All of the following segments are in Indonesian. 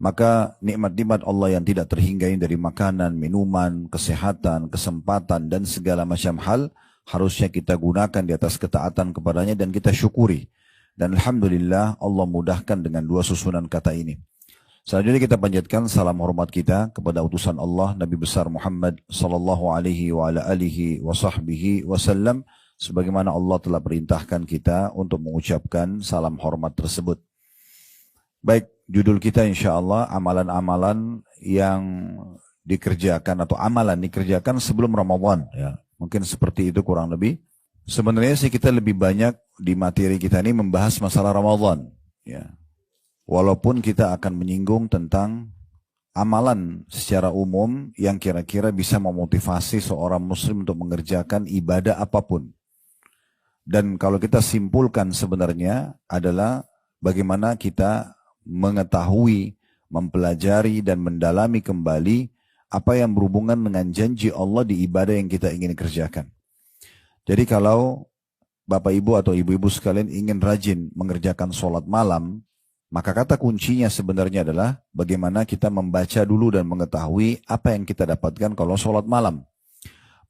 Maka nikmat-nikmat Allah yang tidak terhinggai dari makanan, minuman, kesehatan, kesempatan, dan segala macam hal, harusnya kita gunakan di atas ketaatan kepadanya dan kita syukuri. Dan Alhamdulillah Allah mudahkan dengan dua susunan kata ini. Selanjutnya kita panjatkan salam hormat kita kepada utusan Allah Nabi besar Muhammad sallallahu alaihi wa ala alihi wa sahbihi wasallam, sebagaimana Allah telah perintahkan kita untuk mengucapkan salam hormat tersebut. Baik, judul kita insyaallah amalan-amalan yang dikerjakan atau amalan dikerjakan sebelum Ramadan, ya. Mungkin seperti itu kurang lebih. Sebenarnya sih kita lebih banyak di materi kita ini membahas masalah Ramadan, ya. Walaupun kita akan menyinggung tentang amalan secara umum yang kira-kira bisa memotivasi seorang muslim untuk mengerjakan ibadah apapun. Dan kalau kita simpulkan sebenarnya adalah bagaimana kita mengetahui, mempelajari dan mendalami kembali apa yang berhubungan dengan janji Allah di ibadah yang kita ingin kerjakan. Jadi kalau Bapak Ibu atau Ibu-Ibu sekalian ingin rajin mengerjakan sholat malam, maka kata kuncinya sebenarnya adalah bagaimana kita membaca dulu dan mengetahui apa yang kita dapatkan kalau sholat malam.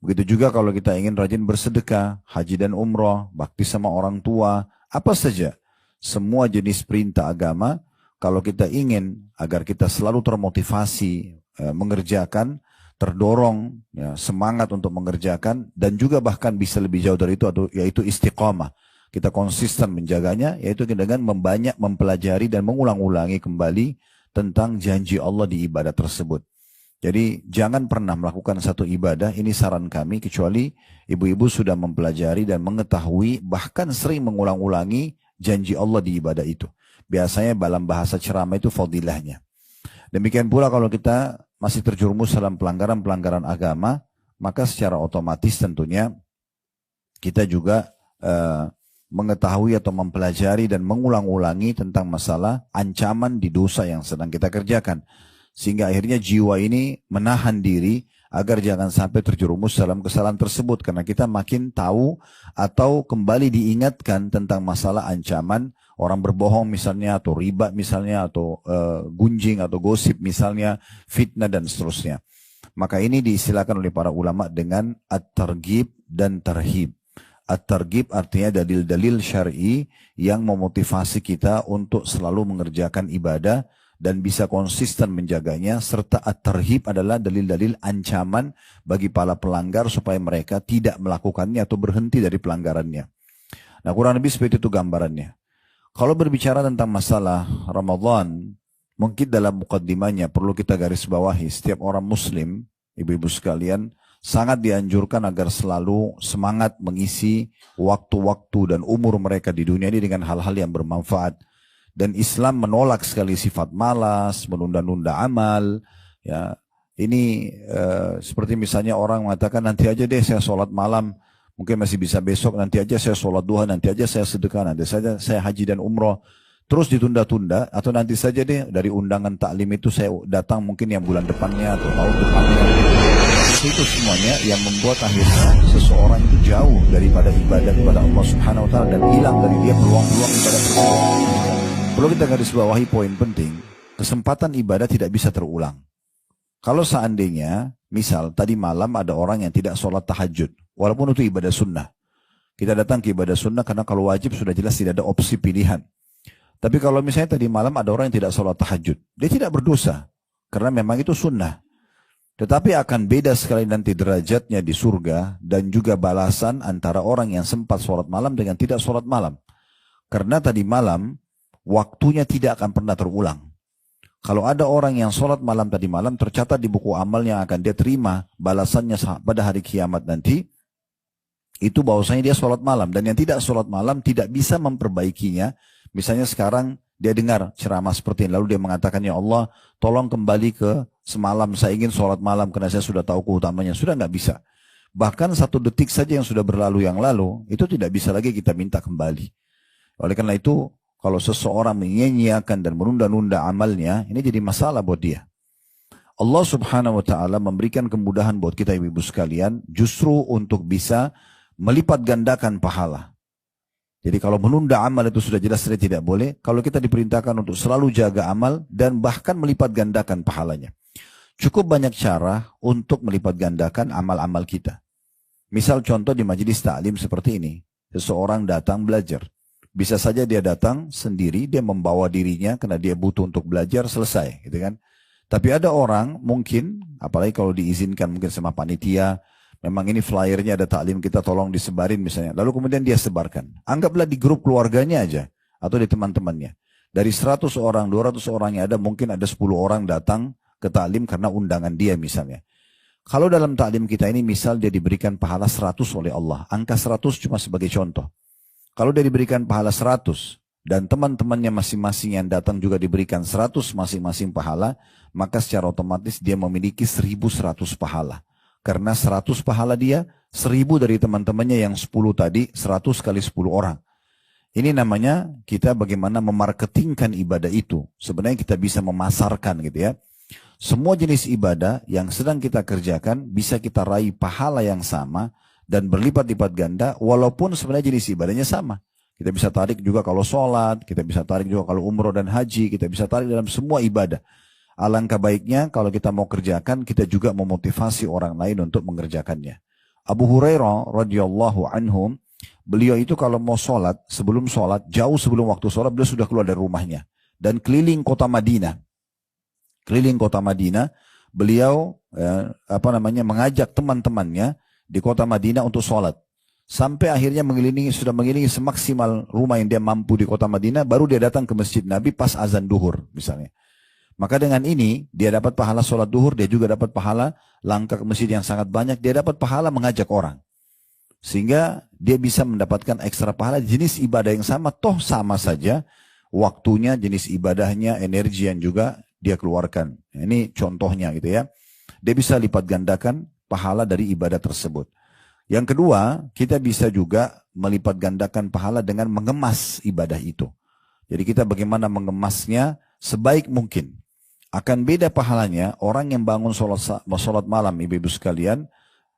Begitu juga kalau kita ingin rajin bersedekah, haji dan umroh, bakti sama orang tua, apa saja. Semua jenis perintah agama, kalau kita ingin agar kita selalu termotivasi mengerjakan, terdorong, ya, semangat untuk mengerjakan, dan juga bahkan bisa lebih jauh dari itu, yaitu istiqamah. Kita konsisten menjaganya, yaitu dengan membanyak mempelajari dan mengulang-ulangi kembali tentang janji Allah di ibadah tersebut. Jadi jangan pernah melakukan satu ibadah, ini saran kami, kecuali ibu-ibu sudah mempelajari dan mengetahui, bahkan sering mengulang-ulangi janji Allah di ibadah itu. Biasanya dalam bahasa ceramah itu fadilahnya. Demikian pula kalau kita masih terjerumus dalam pelanggaran-pelanggaran agama, maka secara otomatis tentunya kita juga mengetahui atau mempelajari dan mengulang-ulangi tentang masalah ancaman di dosa yang sedang kita kerjakan. Sehingga akhirnya jiwa ini menahan diri agar jangan sampai terjerumus dalam kesalahan tersebut. Karena kita makin tahu atau kembali diingatkan tentang masalah ancaman orang berbohong misalnya, atau riba misalnya, atau gunjing atau gosip misalnya, fitnah dan seterusnya. Maka ini diistilahkan oleh para ulama dengan at-targhib dan tarhib. At-targhib artinya dalil-dalil syar'i yang memotivasi kita untuk selalu mengerjakan ibadah dan bisa konsisten menjaganya, serta at-tarhib adalah dalil-dalil ancaman bagi para pelanggar supaya mereka tidak melakukannya atau berhenti dari pelanggarannya. Nah, kurang lebih seperti itu gambarannya. Kalau berbicara tentang masalah Ramadan, mungkin dalam mukaddimahnya perlu kita garis bawahi, setiap orang muslim, ibu-ibu sekalian, sangat dianjurkan agar selalu semangat mengisi waktu-waktu dan umur mereka di dunia ini dengan hal-hal yang bermanfaat. Dan Islam menolak sekali sifat malas, menunda-nunda amal. Ya, ini seperti misalnya orang mengatakan nanti aja deh saya sholat malam, mungkin masih bisa besok, nanti aja saya sholat duha, nanti aja saya sedekah, nanti saja saya haji dan umroh. Terus ditunda-tunda, atau nanti saja deh dari undangan taklim itu saya datang mungkin yang bulan depannya atau tahun depannya. Itu semuanya yang membuat akhirnya seseorang itu jauh daripada ibadah kepada Allah Subhanahu wa taala dan hilang dari dia peluang-peluang ibadah tersebut. Perlu kita garis bawahi poin penting, kesempatan ibadah tidak bisa terulang. Kalau seandainya, misal tadi malam ada orang yang tidak sholat tahajud, walaupun itu ibadah sunnah. Kita datang ke ibadah sunnah karena kalau wajib sudah jelas tidak ada opsi pilihan. Tapi kalau misalnya tadi malam ada orang yang tidak sholat tahajud, dia tidak berdosa, karena memang itu sunnah. Tetapi akan beda sekali nanti derajatnya di surga dan juga balasan antara orang yang sempat sholat malam dengan tidak sholat malam. Karena tadi malam, waktunya tidak akan pernah terulang. Kalau ada orang yang sholat malam tadi malam, tercatat di buku amal yang akan dia terima balasannya pada hari kiamat nanti, itu bahwasanya dia sholat malam. Dan yang tidak sholat malam tidak bisa memperbaikinya. Misalnya sekarang dia dengar ceramah seperti ini, lalu dia mengatakan, ya Allah, tolong kembali ke semalam, saya ingin sholat malam karena saya sudah tahu keutamanya. Sudah nggak bisa. Bahkan 1 detik saja yang sudah berlalu yang lalu, itu tidak bisa lagi kita minta kembali. Oleh karena itu, kalau seseorang menyanyiakan dan menunda-nunda amalnya, ini jadi masalah buat dia. Allah Subhanahu wa taala memberikan kemudahan buat kita ibu-ibu sekalian justru untuk bisa melipat gandakan pahala. Jadi kalau menunda amal itu sudah jelas tidak boleh. Kalau kita diperintahkan untuk selalu jaga amal dan bahkan melipat gandakan pahalanya. Cukup banyak cara untuk melipat gandakan amal-amal kita. Misal contoh di majelis ta'lim seperti ini. Seseorang datang belajar. Bisa saja dia datang sendiri, dia membawa dirinya karena dia butuh untuk belajar, selesai, gitu kan. Tapi ada orang mungkin, apalagi kalau diizinkan mungkin sama panitia, memang ini flyernya ada taklim kita tolong disebarin misalnya. Lalu kemudian dia sebarkan. Anggaplah di grup keluarganya aja, atau di teman-temannya. Dari 100 orang, 200 orang yang ada, mungkin ada 10 orang datang ke taklim karena undangan dia misalnya. Kalau dalam taklim kita ini misal dia diberikan pahala 100 oleh Allah. Angka 100 cuma sebagai contoh. Kalau dia diberikan pahala 100 dan teman-temannya masing-masing yang datang juga diberikan 100 masing-masing pahala, maka secara otomatis dia memiliki 1100 pahala. Karena 100 pahala dia, 1000 dari teman-temannya yang 10 tadi, 100 kali 10 orang. Ini namanya kita bagaimana memarketingkan ibadah itu. Sebenarnya kita bisa memasarkan gitu ya. Semua jenis ibadah yang sedang kita kerjakan bisa kita raih pahala yang sama dan berlipat-lipat ganda walaupun sebenarnya jenis ibadahnya sama. Kita bisa tarik juga kalau sholat, kita bisa tarik juga kalau umroh dan haji, kita bisa tarik dalam semua ibadah. Alangkah baiknya kalau kita mau kerjakan, kita juga memotivasi orang lain untuk mengerjakannya. Abu Hurairah radhiyallahu anhu, beliau itu kalau mau sholat, sebelum sholat, jauh sebelum waktu sholat, beliau sudah keluar dari rumahnya. Dan keliling kota Madinah. Keliling kota Madinah, beliau mengajak teman-temannya di kota Madinah untuk sholat. Sampai akhirnya sudah mengelilingi semaksimal rumah yang dia mampu di kota Madinah, baru dia datang ke masjid Nabi pas azan duhur misalnya. Maka dengan ini dia dapat pahala sholat duhur, dia juga dapat pahala langkah ke masjid yang sangat banyak, dia dapat pahala mengajak orang. Sehingga dia bisa mendapatkan ekstra pahala jenis ibadah yang sama, toh sama saja waktunya, jenis ibadahnya, energi yang juga dia keluarkan. Ini contohnya gitu ya. Dia bisa lipat gandakan pahala dari ibadah tersebut. Yang kedua, kita bisa juga melipat gandakan pahala dengan mengemas ibadah itu. Jadi kita bagaimana mengemasnya sebaik mungkin. Akan beda pahalanya orang yang bangun sholat malam, ibu-ibu sekalian.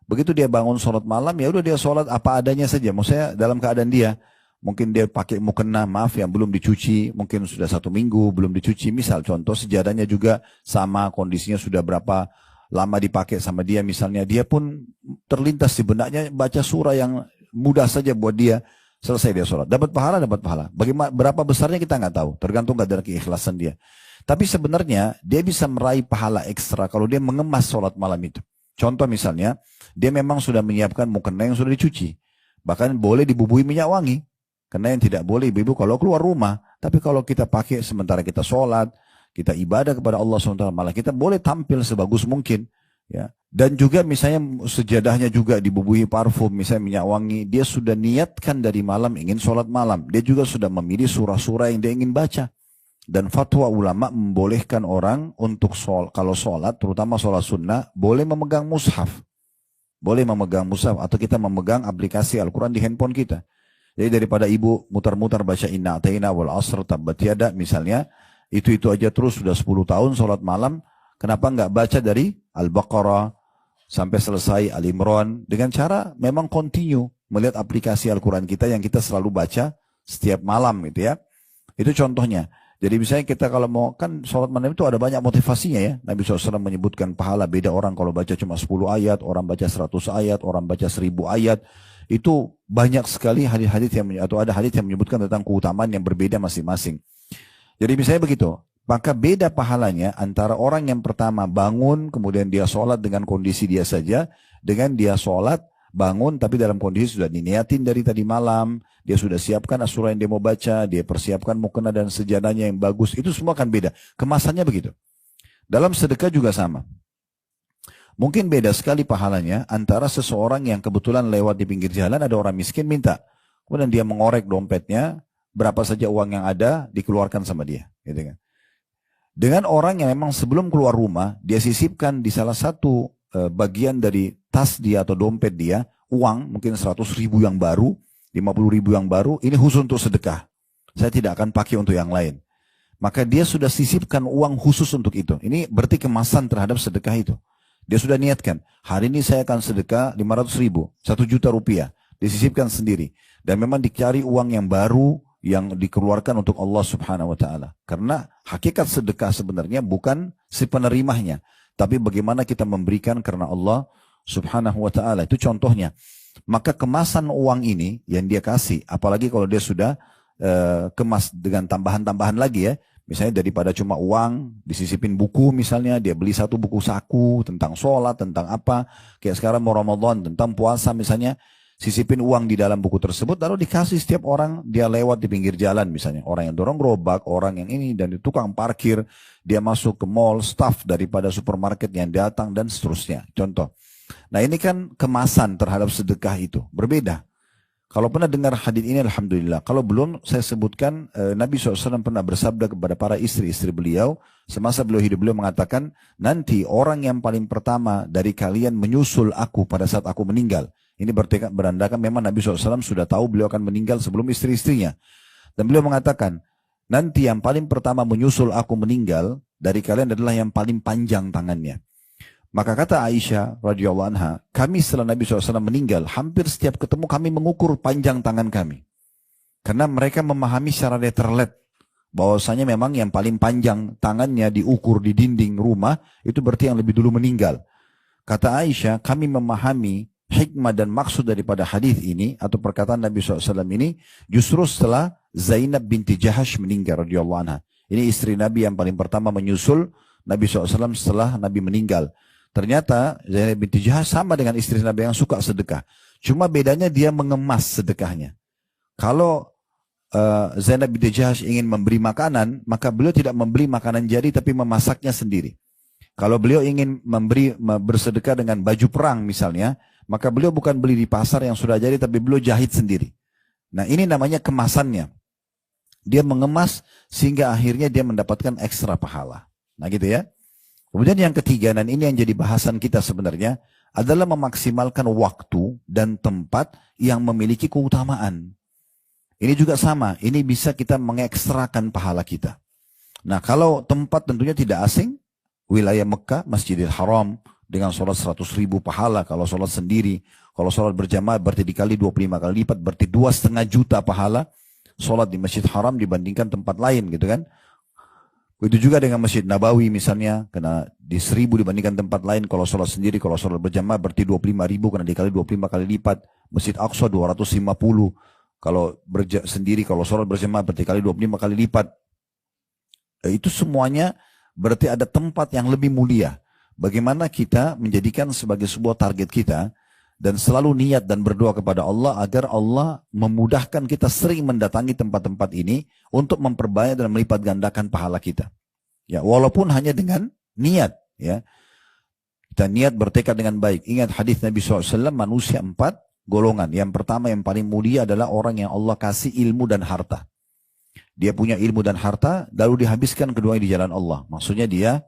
Begitu dia bangun sholat malam, ya udah dia sholat apa adanya saja. Maksudnya dalam keadaan dia, mungkin dia pakai mukena, maaf yang belum dicuci, mungkin sudah 1 minggu belum dicuci. Misal contoh sejadahnya juga sama, kondisinya sudah berapa lama dipakai sama dia misalnya. Dia pun terlintas di benaknya baca surah yang mudah saja buat dia. Selesai dia sholat. Dapat pahala, dapat pahala. Bagaimana, berapa besarnya kita nggak tahu. Tergantung kadar keikhlasan dia. Tapi sebenarnya dia bisa meraih pahala ekstra kalau dia mengemas sholat malam itu. Contoh misalnya, dia memang sudah menyiapkan mukena yang sudah dicuci. Bahkan boleh dibubuhi minyak wangi. Karena yang tidak boleh ibu-ibu kalau keluar rumah. Tapi kalau kita pakai sementara kita sholat, kita ibadah kepada Allah SWT, malah kita boleh tampil sebagus mungkin. Ya. Dan juga misalnya sejadahnya juga dibubuhi parfum, misalnya minyak wangi. Dia sudah niatkan dari malam ingin sholat malam. Dia juga sudah memilih surah-surah yang dia ingin baca. Dan fatwa ulama membolehkan orang untuk kalau sholat, terutama sholat sunnah, boleh memegang mushaf. Boleh memegang mushaf atau kita memegang aplikasi Al-Quran di handphone kita. Jadi daripada ibu mutar-mutar baca inna atayna wal asr tabbat yada misalnya, itu aja terus sudah 10 tahun sholat malam, kenapa nggak baca dari Al-Baqarah sampai selesai Al-Imran dengan cara memang continue melihat aplikasi Al-Quran kita yang kita selalu baca setiap malam gitu ya. Itu contohnya. Jadi misalnya kita kalau mau, kan sholat malam itu ada banyak motivasinya ya. Nabi SAW menyebutkan pahala beda orang kalau baca cuma 10 ayat, orang baca 100 ayat, orang baca 1000 ayat. Itu banyak sekali hadis-hadis atau ada hadis yang menyebutkan tentang keutamaan yang berbeda masing-masing. Jadi misalnya begitu, maka beda pahalanya antara orang yang pertama bangun, kemudian dia sholat dengan kondisi dia saja, dengan dia sholat, bangun tapi dalam kondisi sudah diniatin dari tadi malam, dia sudah siapkan surah yang dia mau baca, dia persiapkan mukena dan sejadahnya yang bagus, itu semua akan beda. Kemasannya begitu. Dalam sedekah juga sama. Mungkin beda sekali pahalanya antara seseorang yang kebetulan lewat di pinggir jalan, ada orang miskin minta. Kemudian dia mengorek dompetnya, berapa saja uang yang ada dikeluarkan sama dia. Gitu kan. Dengan orang yang memang sebelum keluar rumah, dia sisipkan di salah satu bagian dari tas dia atau dompet dia, uang mungkin 100.000 yang baru, 50.000 yang baru, ini khusus untuk sedekah. Saya tidak akan pakai untuk yang lain. Maka dia sudah sisipkan uang khusus untuk itu. Ini berarti kemasan terhadap sedekah itu. Dia sudah niatkan, hari ini saya akan sedekah 500.000, 1 juta rupiah. disisipkan sendiri. Dan memang dicari uang yang baru yang dikeluarkan untuk Allah Subhanahu wa taala. Karena hakikat sedekah sebenarnya bukan si penerimanya, tapi bagaimana kita memberikan karena Allah Subhanahu wa taala. Itu contohnya. Maka kemasan uang ini yang dia kasih, apalagi kalau dia sudah kemas dengan tambahan-tambahan lagi ya. Misalnya daripada cuma uang, disisipin buku misalnya, dia beli satu buku saku tentang sholat, tentang apa. Kayak sekarang mau Ramadan, tentang puasa misalnya. Sisipin uang di dalam buku tersebut, lalu dikasih setiap orang dia lewat di pinggir jalan misalnya. Orang yang dorong gerobak, orang yang ini, dan tukang parkir, dia masuk ke mall, staff daripada supermarket yang datang, dan seterusnya. Contoh. Nah ini kan kemasan terhadap sedekah itu, berbeda. Kalau pernah dengar hadis ini alhamdulillah. Kalau belum saya sebutkan Nabi SAW pernah bersabda kepada para istri-istri beliau. Semasa beliau hidup beliau mengatakan, nanti orang yang paling pertama dari kalian menyusul aku pada saat aku meninggal. Ini berandakan memang Nabi SAW sudah tahu beliau akan meninggal sebelum istri-istrinya. Dan beliau mengatakan, nanti yang paling pertama menyusul aku meninggal dari kalian adalah yang paling panjang tangannya. Maka kata Aisyah radhiyallahu anha, kami setelah Nabi SAW meninggal, hampir setiap ketemu kami mengukur panjang tangan kami. Karena mereka memahami secara letterlet, bahwasanya memang yang paling panjang tangannya diukur di dinding rumah, itu berarti yang lebih dulu meninggal. Kata Aisyah, kami memahami hikmah dan maksud daripada hadis ini, atau perkataan Nabi SAW ini, justru setelah Zainab binti Jahash meninggal radhiyallahu anha. Ini istri Nabi yang paling pertama menyusul Nabi SAW setelah Nabi meninggal. Ternyata Zainab binti Jahash sama dengan istri Nabi yang suka sedekah. Cuma bedanya dia mengemas sedekahnya. Kalau Zainab binti Jahash ingin memberi makanan, maka beliau tidak membeli makanan jadi tapi memasaknya sendiri. Kalau beliau ingin bersedekah dengan baju perang misalnya, maka beliau bukan beli di pasar yang sudah jadi tapi beliau jahit sendiri. Nah ini namanya kemasannya. Dia mengemas sehingga akhirnya dia mendapatkan ekstra pahala. Nah gitu ya. Kemudian yang ketiga, dan ini yang jadi bahasan kita sebenarnya, adalah memaksimalkan waktu dan tempat yang memiliki keutamaan. Ini juga sama, ini bisa kita mengekstrakan pahala kita. Nah kalau tempat tentunya tidak asing, wilayah Mekah, Masjidil Haram, dengan sholat 100.000 pahala, kalau sholat sendiri, kalau sholat berjamaah berarti dikali 25 kali lipat, berarti 2,5 juta pahala, sholat di Masjid Haram dibandingkan tempat lain gitu kan. Itu juga dengan Masjid Nabawi misalnya, karena di 1.000 dibandingkan tempat lain, kalau sholat sendiri, kalau sholat berjamaah berarti 25.000 karena dikali 25 kali lipat. Masjid Aqsa 250, kalau sendiri, kalau sholat berjamaah berarti kali 25 kali lipat. Itu semuanya berarti ada tempat yang lebih mulia. Bagaimana kita menjadikan sebagai sebuah target kita, dan selalu niat dan berdoa kepada Allah agar Allah memudahkan kita sering mendatangi tempat-tempat ini untuk memperbanyak dan melipat gandakan pahala kita. Ya, walaupun hanya dengan niat, ya. Kita niat bertekad dengan baik. Ingat hadis Nabi SAW, manusia 4 golongan. Yang pertama yang paling mulia adalah orang yang Allah kasih ilmu dan harta. Dia punya ilmu dan harta, lalu dihabiskan keduanya di jalan Allah. Maksudnya dia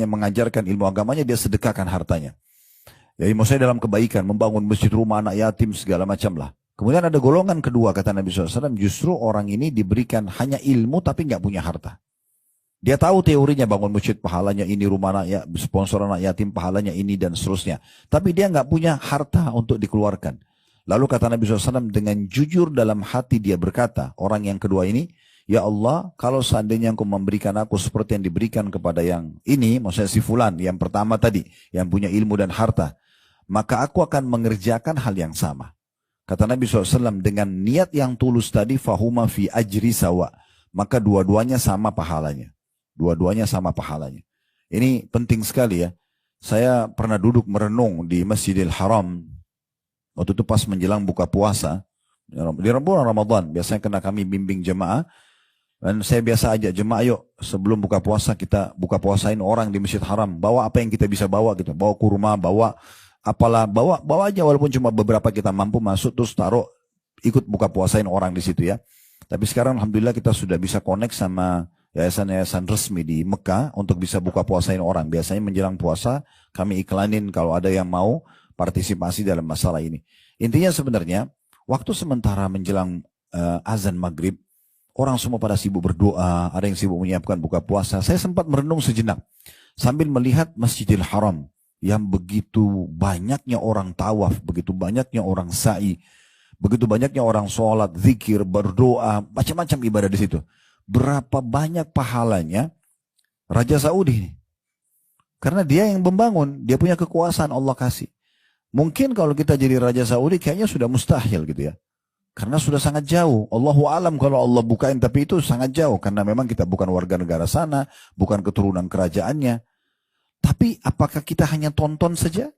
mengajarkan ilmu agamanya, dia sedekahkan hartanya. Jadi maksudnya dalam kebaikan, membangun masjid, rumah anak yatim, segala macam lah. Kemudian ada golongan kedua, kata Nabi SAW, justru orang ini diberikan hanya ilmu tapi nggak punya harta. Dia tahu teorinya, bangun masjid pahalanya ini, rumah anak ya, sponsor anak yatim pahalanya ini, dan seterusnya. Tapi dia nggak punya harta untuk dikeluarkan. Lalu kata Nabi SAW, dengan jujur dalam hati dia berkata, orang yang kedua ini, ya Allah, kalau seandainya Engkau memberikan aku seperti yang diberikan kepada yang ini, maksudnya si fulan, yang pertama tadi, yang punya ilmu dan harta, maka aku akan mengerjakan hal yang sama. Kata Nabi SAW, dengan niat yang tulus tadi, fahuma fi ajri sawa, maka dua-duanya sama pahalanya. Dua-duanya sama pahalanya. Ini penting sekali ya. Saya pernah duduk merenung di Masjidil Haram, waktu itu pas menjelang buka puasa, di bulan Ramadan, biasanya kena kami bimbing jemaah, dan saya biasa ajak jemaah, yuk sebelum buka puasa kita buka puasain orang di Masjid Haram, bawa apa yang kita bisa bawa gitu, bawa kurma, bawa apalah, bawa aja, walaupun cuma beberapa kita mampu masuk, terus taruh, ikut buka puasain orang di situ ya. Tapi sekarang alhamdulillah kita sudah bisa connect sama yayasan-yayasan resmi di Mekah untuk bisa buka puasain orang. Biasanya menjelang puasa kami iklanin kalau ada yang mau partisipasi dalam masalah ini. Intinya sebenarnya waktu sementara menjelang azan maghrib, orang semua pada sibuk berdoa, ada yang sibuk menyiapkan buka puasa. Saya sempat merenung sejenak sambil melihat Masjidil Haram yang begitu banyaknya orang tawaf, begitu banyaknya orang sa'i, begitu banyaknya orang sholat, zikir, berdoa, macam-macam ibadah di situ. Berapa banyak pahalanya Raja Saudi? Karena dia yang membangun, dia punya kekuasaan, Allah kasih. Mungkin kalau kita jadi Raja Saudi kayaknya sudah mustahil gitu ya. Karena sudah sangat jauh. Allahu alam kalau Allah bukain, tapi itu sangat jauh. Karena memang kita bukan warga negara sana, bukan keturunan kerajaannya. Tapi apakah kita hanya tonton saja?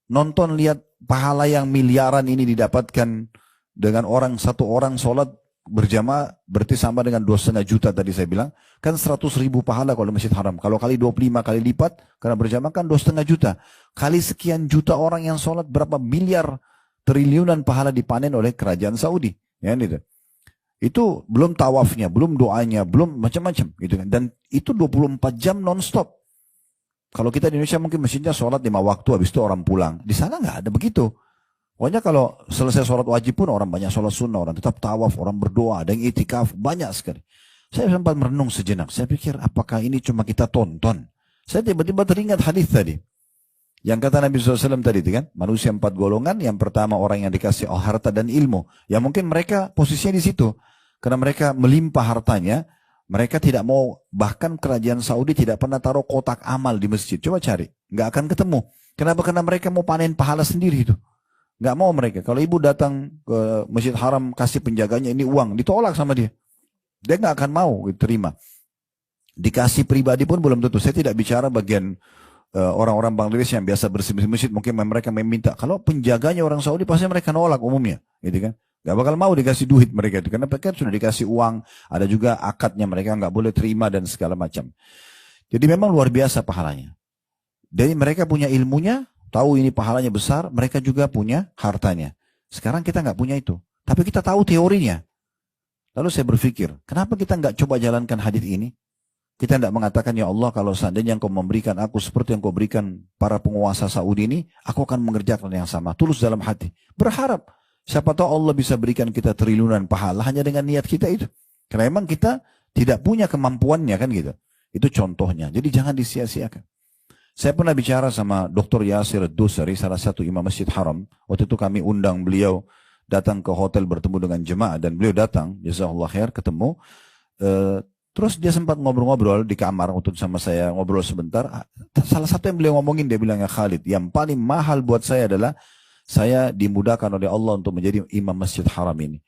Nonton lihat pahala yang miliaran ini didapatkan dengan satu orang sholat berjamaah berarti sama dengan 2,5 juta tadi saya bilang. Kan 100.000 pahala kalau Masjid Haram. Kalau kali 25 kali lipat, karena berjamaah kan 2,5 juta. Kali sekian juta orang yang sholat, berapa miliar triliunan pahala dipanen oleh kerajaan Saudi. Ya, gitu. Itu belum tawafnya, belum doanya, belum macam-macam. Gitu kan. Dan itu 24 jam non-stop. Kalau kita di Indonesia mungkin masjidnya sholat 5 waktu, habis itu orang pulang. Di sana nggak ada begitu. Pokoknya kalau selesai sholat wajib pun orang banyak sholat sunnah, orang tetap tawaf, orang berdoa, ada yang itikaf, banyak sekali. Saya sempat merenung sejenak. Saya pikir apakah ini cuma kita tonton? Saya tiba-tiba teringat hadis tadi. Yang kata Nabi SAW tadi itu kan, manusia 4 golongan. Yang pertama orang yang dikasih harta dan ilmu. Ya mungkin mereka posisinya di situ. Karena mereka melimpah hartanya. Mereka tidak mau, bahkan kerajaan Saudi tidak pernah taruh kotak amal di masjid. Coba cari, nggak akan ketemu. Kenapa? Karena mereka mau panen pahala sendiri itu. Nggak mau mereka. Kalau ibu datang ke Masjid Haram kasih penjaganya ini uang, ditolak sama dia. Dia nggak akan mau terima. Dikasih pribadi pun belum tentu. Saya tidak bicara bagian orang-orang Bangladesh yang biasa bersih-bersih masjid, mungkin mereka meminta. Kalau penjaganya orang Saudi pasti mereka nolak umumnya, gitu kan? Gak bakal mau dikasih duit mereka itu, karena mereka sudah dikasih uang, ada juga akadnya, mereka nggak boleh terima dan segala macam. Jadi memang luar biasa pahalanya. Dan mereka punya ilmunya, tahu ini pahalanya besar, mereka juga punya hartanya. Sekarang kita nggak punya itu, tapi kita tahu teorinya. Lalu saya berpikir, kenapa kita nggak coba jalankan hadis ini? Kita tidak mengatakan, ya Allah kalau seandainya engkau memberikan aku seperti yang kau berikan para penguasa Saudi ini, aku akan mengerjakan yang sama. Tulus dalam hati. Berharap. Siapa tahu Allah bisa berikan kita triliunan pahala hanya dengan niat kita itu. Karena memang kita tidak punya kemampuannya kan gitu. Itu contohnya. Jadi jangan disia-siakan. Saya pernah bicara sama Dr. Yasir Dusari, salah satu imam Masjid Haram. Waktu itu kami undang beliau datang ke hotel bertemu dengan jemaah. Dan beliau datang, jazakallah khair, ketemu. Terus dia sempat ngobrol-ngobrol di kamar waktu itu sama saya, ngobrol sebentar. Salah satu yang beliau ngomongin, dia bilang, ya Khalid, yang paling mahal buat saya adalah saya dimudahkan oleh Allah untuk menjadi imam Masjid Haram ini.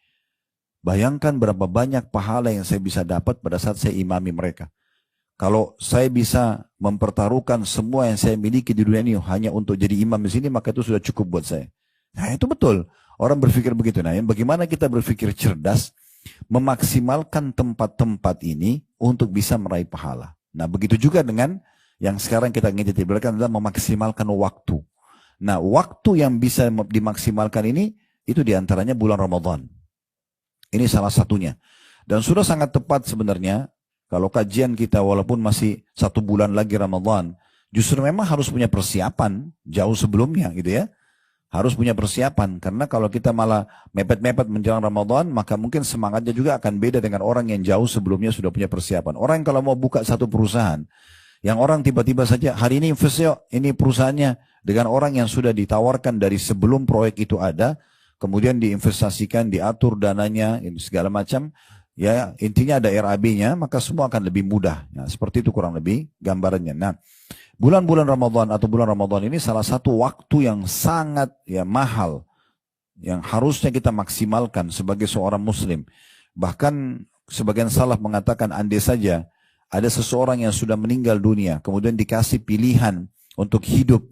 Bayangkan berapa banyak pahala yang saya bisa dapat pada saat saya imami mereka. Kalau saya bisa mempertaruhkan semua yang saya miliki di dunia ini hanya untuk jadi imam di sini, maka itu sudah cukup buat saya. Nah itu betul. Orang berpikir begitu. Nah bagaimana kita berpikir cerdas, memaksimalkan tempat-tempat ini untuk bisa meraih pahala. Nah begitu juga dengan yang sekarang kita ingin titikkan adalah memaksimalkan waktu. Nah, waktu yang bisa dimaksimalkan ini, itu diantaranya bulan Ramadan. Ini salah satunya. Dan sudah sangat tepat sebenarnya, kalau kajian kita walaupun masih 1 bulan lagi Ramadan, justru memang harus punya persiapan jauh sebelumnya gitu ya. Harus punya persiapan, karena kalau kita malah mepet-mepet menjelang Ramadan, maka mungkin semangatnya juga akan beda dengan orang yang jauh sebelumnya sudah punya persiapan. Orang kalau mau buka satu perusahaan, yang orang tiba-tiba saja, hari ini invest yuk, ini perusahaannya, dengan orang yang sudah ditawarkan dari sebelum proyek itu ada, kemudian diinvestasikan, diatur dananya, segala macam, ya intinya ada RAB-nya, maka semua akan lebih mudah. Nah, seperti itu kurang lebih gambarannya. Nah, bulan-bulan Ramadan atau bulan Ramadan ini salah satu waktu yang sangat ya mahal, yang harusnya kita maksimalkan sebagai seorang muslim. Bahkan sebagian salaf mengatakan andai saja ada seseorang yang sudah meninggal dunia, kemudian dikasih pilihan untuk hidup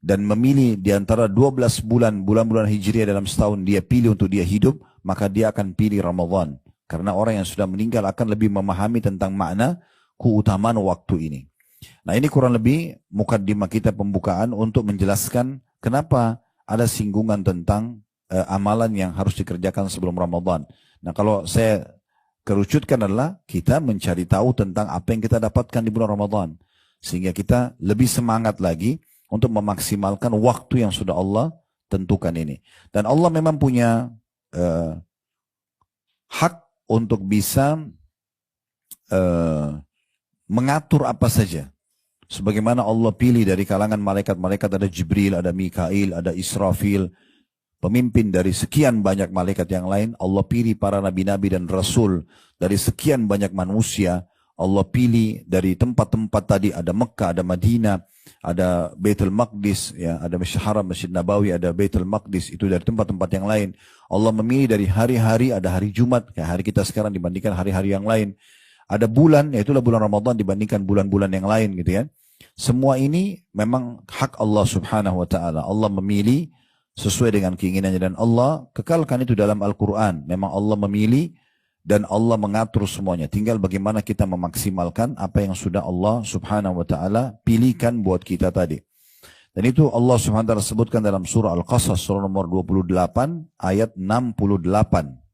dan memilih di antara 12 bulan-bulan Hijriah dalam setahun, dia pilih untuk dia hidup, maka dia akan pilih Ramadan. Karena orang yang sudah meninggal akan lebih memahami tentang makna keutamaan waktu ini. Nah ini kurang lebih mukaddimah kita pembukaan untuk menjelaskan kenapa ada singgungan tentang amalan yang harus dikerjakan sebelum Ramadan. Nah kalau saya kerucutkan adalah kita mencari tahu tentang apa yang kita dapatkan di bulan Ramadan. Sehingga kita lebih semangat lagi untuk memaksimalkan waktu yang sudah Allah tentukan ini. Dan Allah memang punya hak untuk bisa mengatur apa saja. Sebagaimana Allah pilih dari kalangan malaikat-malaikat ada Jibril, ada Mikail, ada Israfil, pemimpin dari sekian banyak malaikat yang lain, Allah pilih para nabi-nabi dan rasul dari sekian banyak manusia. Allah pilih dari tempat-tempat tadi, ada Mekah, ada Madinah, ada Baitul Maqdis, ya, ada Masjid Haram, Masjid Nabawi, ada Baitul Maqdis, itu dari tempat-tempat yang lain. Allah memilih dari hari-hari, ada hari Jumat, kayak hari kita sekarang dibandingkan hari-hari yang lain. Ada bulan, yaitulah bulan Ramadan dibandingkan bulan-bulan yang lain gitu ya. Semua ini memang hak Allah Subhanahu wa taala. Allah memilih sesuai dengan keinginannya dan Allah kekalkan itu dalam Al-Qur'an. Memang Allah memilih dan Allah mengatur semuanya. Tinggal bagaimana kita memaksimalkan apa yang sudah Allah Subhanahu wa taala pilihkan buat kita tadi. Dan itu Allah Subhanahu wa taala sebutkan dalam surah Al-Qasas surah nomor 28 ayat 68.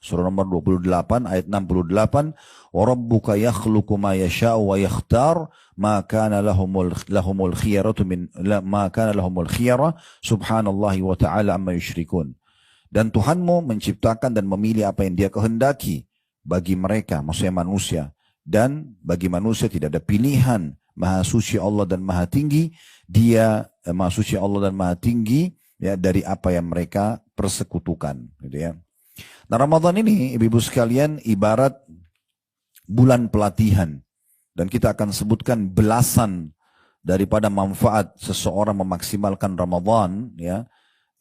Surah nomor 28 ayat 68, "Wa rabbuka yakhluqu ma yasha'u wa yakhtar ma kana lahumul khiyaratu min ma kana lahumul khiyara subhanallahi wa ta'ala amma yusyrikun." Dan Tuhanmu menciptakan dan memilih apa yang Dia kehendaki bagi mereka, maksudnya manusia. Dan bagi manusia tidak ada pilihan. Maha suci Allah dan maha tinggi. Dia maha suci Allah dan maha tinggi ya dari apa yang mereka persekutukan, gitu ya. Nah, Ramadan ini ibu-ibu sekalian ibarat bulan pelatihan. Dan kita akan sebutkan belasan daripada manfaat seseorang memaksimalkan Ramadan. Ya,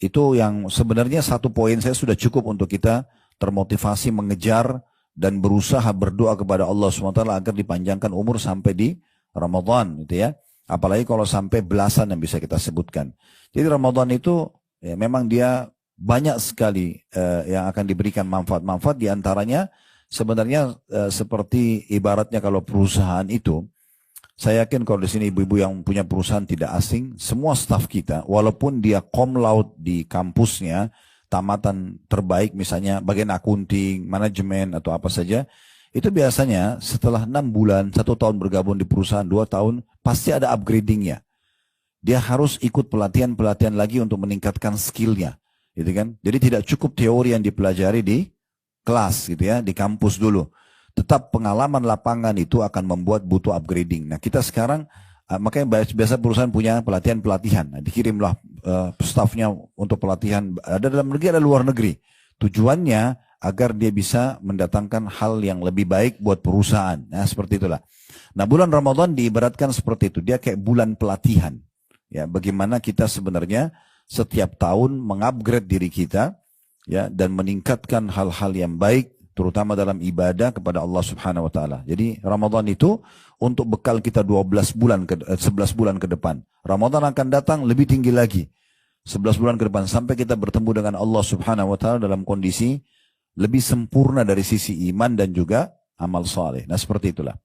itu yang sebenarnya satu poin saya sudah cukup untuk kita termotivasi mengejar dan berusaha berdoa kepada Allah SWT agar dipanjangkan umur sampai di Ramadan. Gitu ya. Apalagi kalau sampai belasan yang bisa kita sebutkan. Jadi Ramadan itu ya, memang dia banyak sekali yang akan diberikan manfaat-manfaat, diantaranya sebenarnya seperti ibaratnya kalau perusahaan itu, saya yakin kalau di sini ibu-ibu yang punya perusahaan tidak asing, semua staf kita walaupun dia cum laude di kampusnya, tamatan terbaik misalnya bagian akunting, manajemen atau apa saja, itu biasanya setelah 6 bulan, 1 tahun bergabung di perusahaan, 2 tahun pasti ada upgradingnya. Dia harus ikut pelatihan-pelatihan lagi untuk meningkatkan skillnya. Gitu kan? Jadi tidak cukup teori yang dipelajari di kelas gitu ya, di kampus dulu. Tetap pengalaman lapangan itu akan membuat butuh upgrading. Nah, kita sekarang makanya biasa perusahaan punya pelatihan-pelatihan. Nah, dikirimlah stafnya untuk pelatihan, ada dalam negeri ada luar negeri. Tujuannya agar dia bisa mendatangkan hal yang lebih baik buat perusahaan. Nah, seperti itulah. Nah, bulan Ramadan diibaratkan seperti itu. Dia kayak bulan pelatihan. Ya, bagaimana kita sebenarnya setiap tahun mengupgrade diri kita ya dan meningkatkan hal-hal yang baik terutama dalam ibadah kepada Allah Subhanahu wa taala. Jadi Ramadan itu untuk bekal kita 11 bulan ke depan. Ramadan akan datang lebih tinggi lagi. 11 bulan ke depan sampai kita bertemu dengan Allah Subhanahu wa taala dalam kondisi lebih sempurna dari sisi iman dan juga amal saleh. Nah, seperti itulah.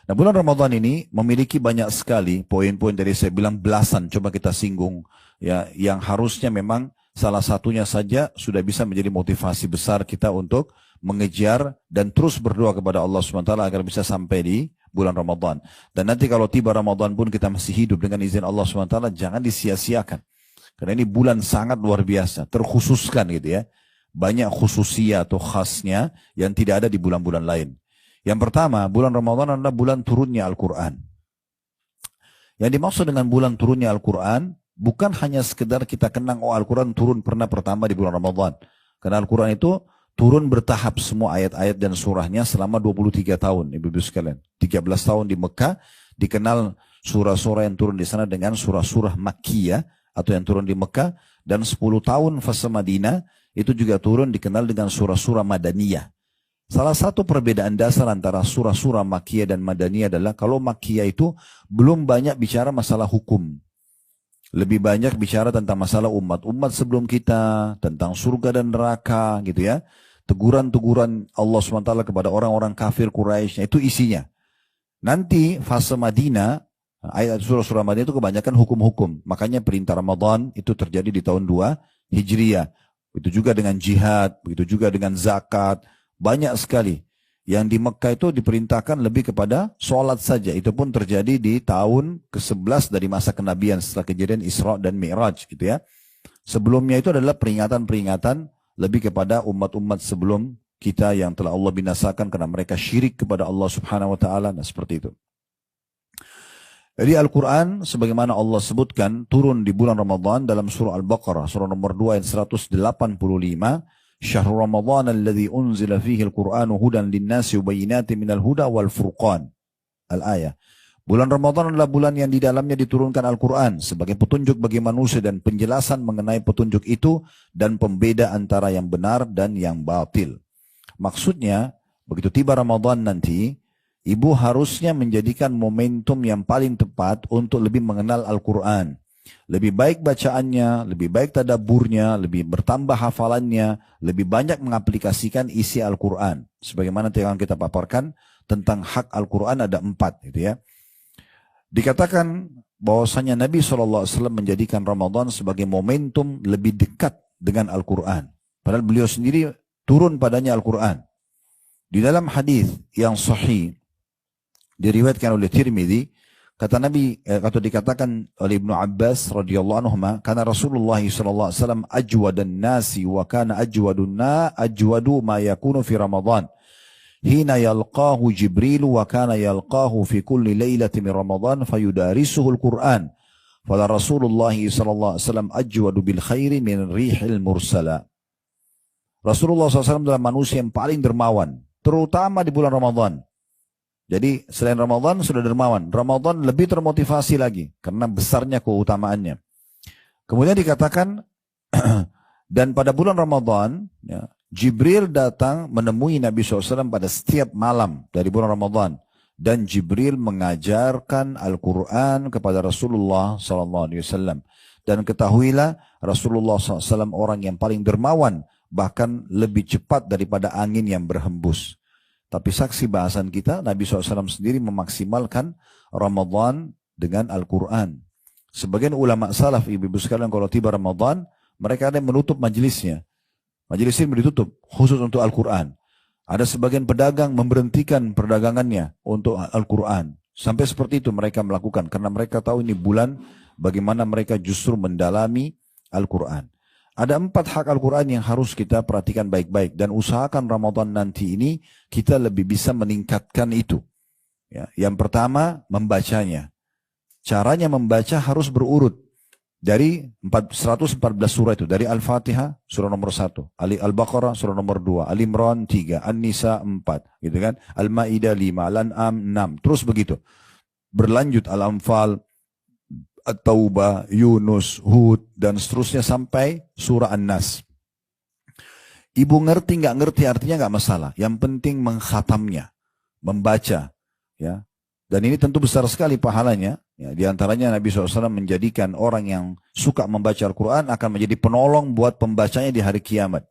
Nah, bulan Ramadan ini memiliki banyak sekali poin-poin dari saya bilang belasan, coba kita singgung ya, yang harusnya memang salah satunya saja sudah bisa menjadi motivasi besar kita untuk mengejar dan terus berdoa kepada Allah SWT agar bisa sampai di bulan Ramadan. Dan nanti kalau tiba Ramadan pun kita masih hidup dengan izin Allah SWT, jangan disia-siakan. Karena ini bulan sangat luar biasa, terkhususkan gitu ya. Banyak khususia atau khasnya yang tidak ada di bulan-bulan lain. Yang pertama, bulan Ramadan adalah bulan turunnya Al-Quran. Yang dimaksud dengan bulan turunnya Al-Quran, bukan hanya sekedar kita kenang, oh Al-Quran turun pernah pertama di bulan Ramadan. Karena Al-Quran itu turun bertahap semua ayat-ayat dan surahnya selama 23 tahun, ibu-ibu sekalian. 13 tahun di Mekah, dikenal surah-surah yang turun di sana dengan surah-surah Makkiyah, atau yang turun di Mekah, dan 10 tahun fase Madinah, itu juga turun dikenal dengan surah-surah Madaniyah. Salah satu perbedaan dasar antara surah-surah Makkiyah dan Madaniyah adalah kalau Makkiyah itu belum banyak bicara masalah hukum. Lebih banyak bicara tentang masalah umat sebelum kita, tentang surga dan neraka gitu ya. Teguran-teguran Allah SWT kepada orang-orang kafir Quraisy, itu isinya. Nanti fase Madinah, ayat surah-surah Madinah itu kebanyakan hukum-hukum. Makanya perintah Ramadan itu terjadi di tahun 2 Hijriah. Itu juga dengan jihad, begitu juga dengan zakat. Banyak sekali. Yang di Mekah itu diperintahkan lebih kepada sholat saja. Itu pun terjadi di tahun ke-11 dari masa kenabian setelah kejadian Isra dan Mi'raj gitu ya. Sebelumnya itu adalah peringatan-peringatan lebih kepada umat-umat sebelum kita yang telah Allah binasakan karena mereka syirik kepada Allah Subhanahu wa taala. Nah, seperti itu. Jadi Al-Quran sebagaimana Allah sebutkan turun di bulan Ramadan dalam surah Al-Baqarah, surah nomor 2 ayat 185. Syahrul Ramadan alladhi unzila fihi al-Qur'anu hudan linnasi ubayinati minal huda wal furqan. Al-ayah. Bulan Ramadan adalah bulan yang di dalamnya diturunkan Al-Quran sebagai petunjuk bagi manusia dan penjelasan mengenai petunjuk itu dan pembeda antara yang benar dan yang batil. Maksudnya, begitu tiba Ramadan nanti, ibu harusnya menjadikan momentum yang paling tepat untuk lebih mengenal Al-Quran. Lebih baik bacaannya, lebih baik tadabburnya, lebih bertambah hafalannya, lebih banyak mengaplikasikan isi Al-Quran. Sebagaimana yang kita paparkan tentang hak Al-Quran ada 4 gitu ya. Dikatakan bahwasanya Nabi SAW menjadikan Ramadan sebagai momentum lebih dekat dengan Al-Quran. Padahal beliau sendiri turun padanya Al-Quran. Di dalam hadis yang sahih, diriwayatkan oleh Tirmidzi, kata Nabi atau dikatakan oleh Ibnu Abbas radhiyallahu anhu, karena Rasulullah SAW ajwadan nasi wa kana ajwadu ma yakunu fi Ramadan. Hina yalqahu Jibril wa kana yalqahu fi kulli lailati min Ramadan fayudarisuhu al-Quran. Fala Rasulullah SAW ajwadu bil khairi min rihil mursala. Rasulullah SAW adalah manusia yang paling dermawan, terutama di bulan Ramadan. Jadi selain Ramadan sudah dermawan, Ramadan lebih termotivasi lagi karena besarnya keutamaannya. Kemudian dikatakan dan pada bulan Ramadan ya, Jibril datang menemui Nabi SAW pada setiap malam dari bulan Ramadan. Dan Jibril mengajarkan Al-Quran kepada Rasulullah SAW. Dan ketahuilah Rasulullah SAW orang yang paling dermawan, bahkan lebih cepat daripada angin yang berhembus. Tapi saksi bahasan kita, Nabi SAW sendiri memaksimalkan Ramadan dengan Al-Quran. Sebagian ulama salaf, ibu-ibu sekalian, kalau tiba Ramadan, mereka ada yang menutup majelisnya. Majelis ini ditutup khusus untuk Al-Quran. Ada sebagian pedagang memberhentikan perdagangannya untuk Al-Quran. Sampai seperti itu mereka melakukan. Karena mereka tahu ini bulan bagaimana mereka justru mendalami Al-Quran. Ada 4 hak Al-Quran yang harus kita perhatikan baik-baik. Dan usahakan Ramadan nanti ini kita lebih bisa meningkatkan itu. Ya, yang pertama membacanya. Caranya membaca harus berurut. Dari 114 surah itu. Dari Al-Fatihah surah nomor 1. Al-Baqarah surah nomor 2. Al-Imran 3. An-Nisa 4. Gitu kan? Al-Ma'idah 5. Al-An'am 6. Terus begitu. Berlanjut Al-Anfal, At-Taubah, Yunus, Hud, dan seterusnya sampai surah An-Nas. Ibu ngerti nggak ngerti artinya nggak masalah. Yang penting mengkhatamnya. Membaca. Ya. Dan ini tentu besar sekali pahalanya. Ya, di antaranya Nabi SAW menjadikan orang yang suka membaca Al-Quran akan menjadi penolong buat pembacanya di hari kiamat.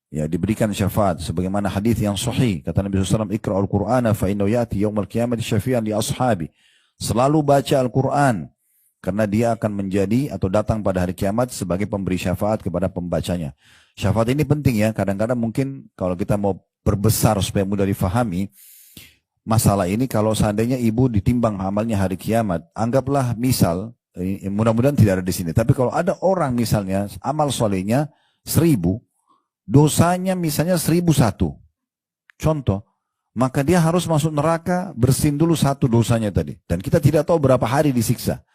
Ya, diberikan syafaat. Sebagaimana hadis yang sahih. Kata Nabi SAW, Iqra'ul Qur'ana fa'innahu ya'ti yawmal qiyamati syafi'an li ashabi. Selalu baca Al-Quran. Karena dia akan menjadi atau datang pada hari kiamat sebagai pemberi syafaat kepada pembacanya. Syafaat ini penting ya. Kadang-kadang mungkin kalau kita mau perbesar supaya mudah difahami. Masalah ini kalau seandainya ibu ditimbang amalnya hari kiamat, anggaplah misal, mudah-mudahan tidak ada di sini. Tapi kalau ada orang misalnya amal solehnya 1000, dosanya misalnya 1001. Contoh, maka dia harus masuk neraka bersin dulu 1 dosanya tadi. Dan kita tidak tahu berapa hari disiksa.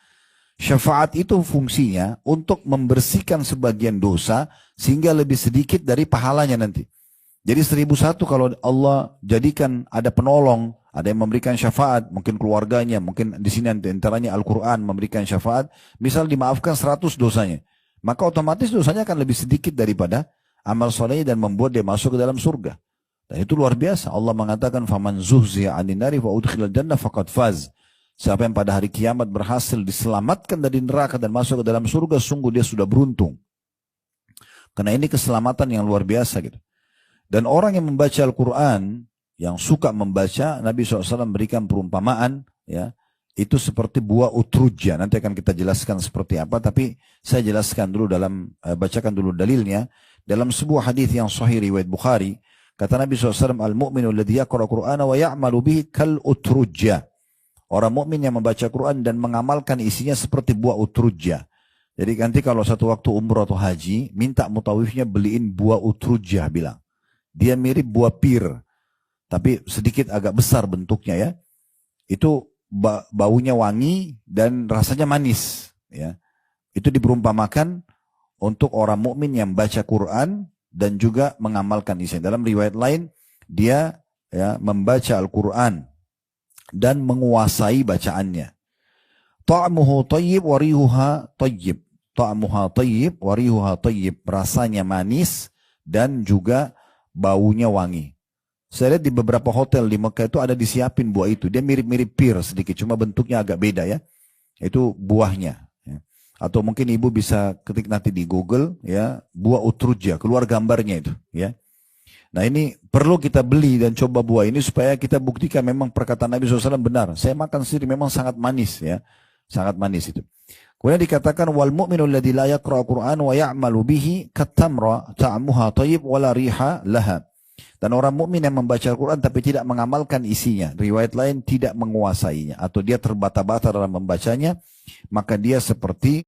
Syafaat itu fungsinya untuk membersihkan sebagian dosa sehingga lebih sedikit dari pahalanya nanti. Jadi 1001 kalau Allah jadikan ada penolong, ada yang memberikan syafaat, mungkin keluarganya, mungkin di sini antaranya Al-Quran memberikan syafaat, misal dimaafkan 100 dosanya, maka otomatis dosanya akan lebih sedikit daripada amal solehnya dan membuat dia masuk ke dalam surga. Dan itu luar biasa. Allah mengatakan, "Faman zuhziya 'anil nari wa udkhilal jannah faqad faz." Siapa yang pada hari kiamat berhasil diselamatkan dari neraka dan masuk ke dalam surga, sungguh dia sudah beruntung. Karena ini keselamatan yang luar biasa gitu. Dan orang yang membaca Al-Quran, yang suka membaca, Nabi SAW berikan perumpamaan, ya, itu seperti buah utrujja. Nanti akan kita jelaskan seperti apa, tapi saya jelaskan dulu bacakan dulu dalilnya. Dalam sebuah hadis yang sahih riwayat Bukhari, kata Nabi SAW, Al-mu'minu alladhi yaqra'u Qur'ana wa ya'malu bihi kal utrujja. Orang mukmin yang membaca Quran dan mengamalkan isinya seperti buah utrujja. Jadi nanti kalau satu waktu umrah atau haji, minta mutawifnya beliin buah utrujja, bilang. Dia mirip buah pir, tapi sedikit agak besar bentuknya ya. Itu baunya wangi dan rasanya manis. Ya, itu diperumpamakan untuk orang mukmin yang baca Quran dan juga mengamalkan isinya. Dalam riwayat lain, dia ya membaca Al-Quran dan menguasai bacaannya. Ta'muhu tayyib wa rihuha tayyib. Ta'muha tayyib wa rihuha tayyib. Rasanya manis dan juga baunya wangi. Saya lihat di beberapa hotel di Mekah itu ada disiapin buah itu. Dia mirip-mirip pir sedikit, cuma bentuknya agak beda ya. Itu buahnya. Ya. Atau mungkin ibu bisa ketik nanti di Google ya, buah utruja, keluar gambarnya itu ya. Nah ini perlu kita beli dan coba buah ini supaya kita buktikan memang perkataan Nabi SAW benar. Saya makan sendiri memang sangat manis ya. Sangat manis itu. Kemudian dikatakan wal mu'minu alladzi la yaqra'u Qur'an wa ya'malu bihi katamra ta'muha thayyib wa la riha laha. Dan orang mukmin yang membaca Al-Quran tapi tidak mengamalkan isinya, riwayat lain tidak menguasainya atau dia terbata-bata dalam membacanya, maka dia seperti